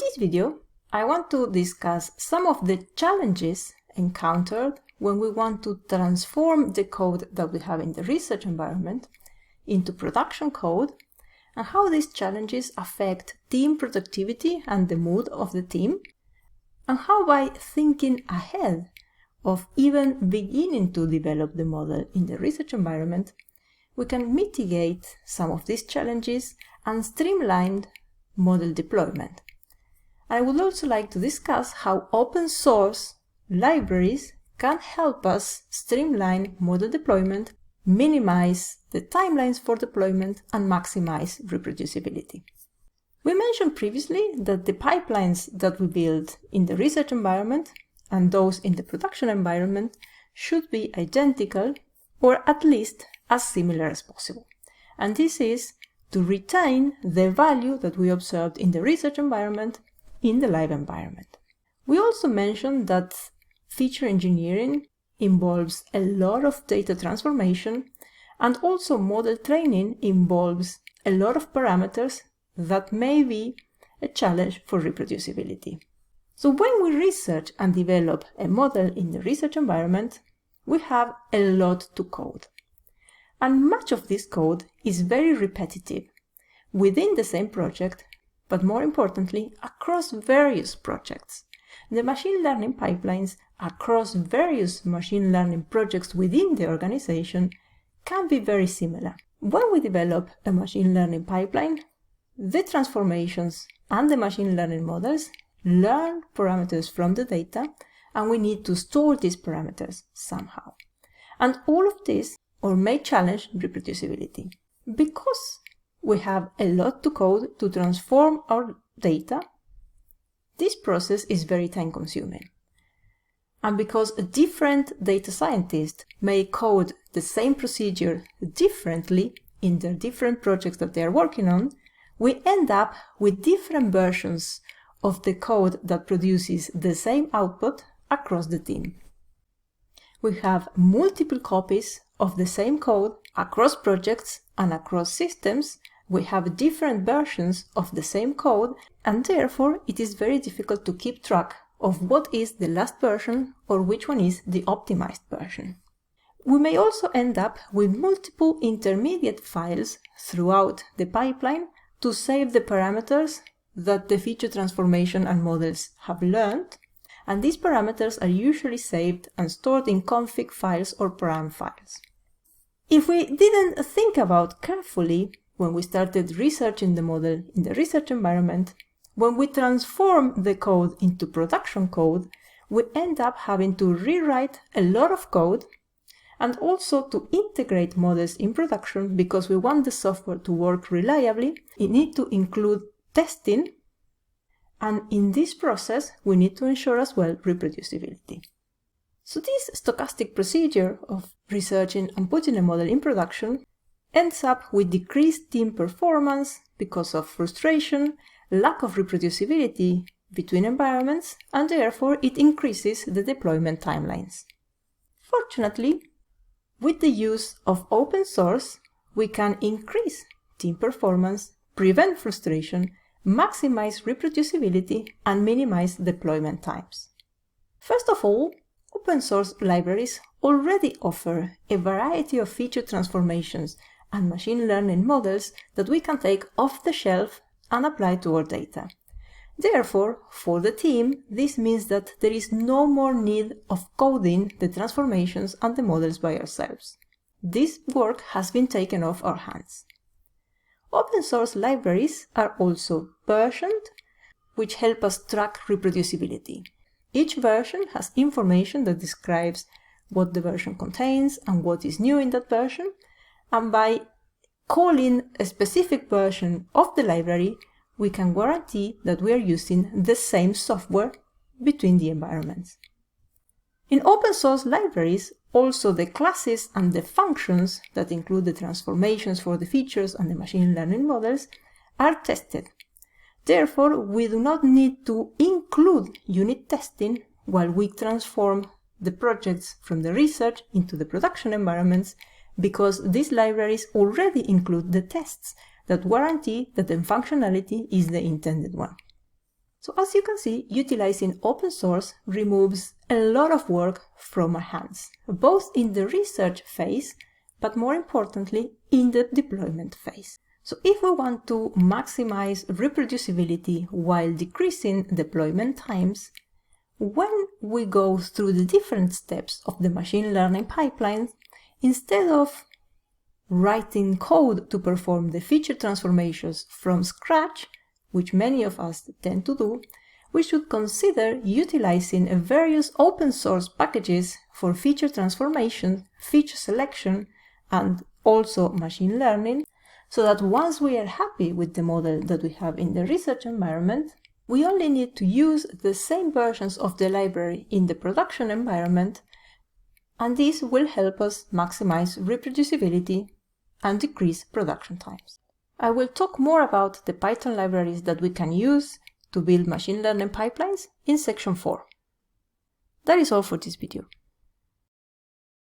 this video, I want to discuss some of the challenges encountered when we want to transform the code that we have in the research environment into production code, and how these challenges affect team productivity and the mood of the team, and how by thinking ahead of even beginning to develop the model in the research environment, we can mitigate some of these challenges and streamline model deployment. I would also like to discuss how open source libraries can help us streamline model deployment, minimize the timelines for deployment, and maximize reproducibility. We mentioned previously that the pipelines that we build in the research environment and those in the production environment should be identical, or at least as similar as possible. And this is to retain the value that we observed in the research environment in the live environment. We also mentioned that feature engineering involves a lot of data transformation, and also model training involves a lot of parameters that may be a challenge for reproducibility. So when we research and develop a model in the research environment, we have a lot to code. And much of this code is very repetitive within the same project, but more importantly, across various projects. The machine learning pipelines across various machine learning projects within the organization can be very similar. When we develop a machine learning pipeline, the transformations and the machine learning models learn parameters from the data, and we need to store these parameters somehow. And all of this may challenge reproducibility. Because we have a lot to code to transform our data, this process is very time-consuming. And because different data scientists may code the same procedure differently in their different projects that they are working on, we end up with different versions of the code that produces the same output across the team. We have multiple copies of the same code across projects and across systems. We have different versions of the same code, and therefore it is very difficult to keep track of what is the last version or which one is the optimized version. We may also end up with multiple intermediate files throughout the pipeline to save the parameters that the feature transformation and models have learned, and these parameters are usually saved and stored in config files or param files. If we didn't think about carefully when we started researching the model in the research environment, when we transform the code into production code, we end up having to rewrite a lot of code and also to integrate models in production. Because we want the software to work reliably, we need to include testing, and in this process we need to ensure as well reproducibility. So this stochastic procedure of researching and putting a model in production ends up with decreased team performance because of frustration, lack of reproducibility between environments, and therefore it increases the deployment timelines. Fortunately, with the use of open source, we can increase team performance, prevent frustration, maximize reproducibility, and minimize deployment times. First of all, open source libraries already offer a variety of feature transformations and machine learning models that we can take off the shelf and apply to our data. Therefore, for the team, this means that there is no more need of coding the transformations and the models by ourselves. This work has been taken off our hands. Open source libraries are also versioned, which help us track reproducibility. Each version has information that describes what the version contains and what is new in that version, and by calling a specific version of the library, we can guarantee that we are using the same software between the environments. In open source libraries, also the classes and the functions that include the transformations for the features and the machine learning models are tested. Therefore, we do not need to include unit testing while we transform the projects from the research into the production environments, because these libraries already include the tests that guarantee that the functionality is the intended one. So as you can see, utilizing open source removes a lot of work from our hands, both in the research phase, but more importantly, in the deployment phase. So if we want to maximize reproducibility while decreasing deployment times, when we go through the different steps of the machine learning pipeline, instead of writing code to perform the feature transformations from scratch, which many of us tend to do, we should consider utilizing various open source packages for feature transformation, feature selection, and also machine learning, so that once we are happy with the model that we have in the research environment, we only need to use the same versions of the library in the production environment, and this will help us maximize reproducibility and decrease production times. I will talk more about the Python libraries that we can use to build machine learning pipelines in section 4. That is all for this video.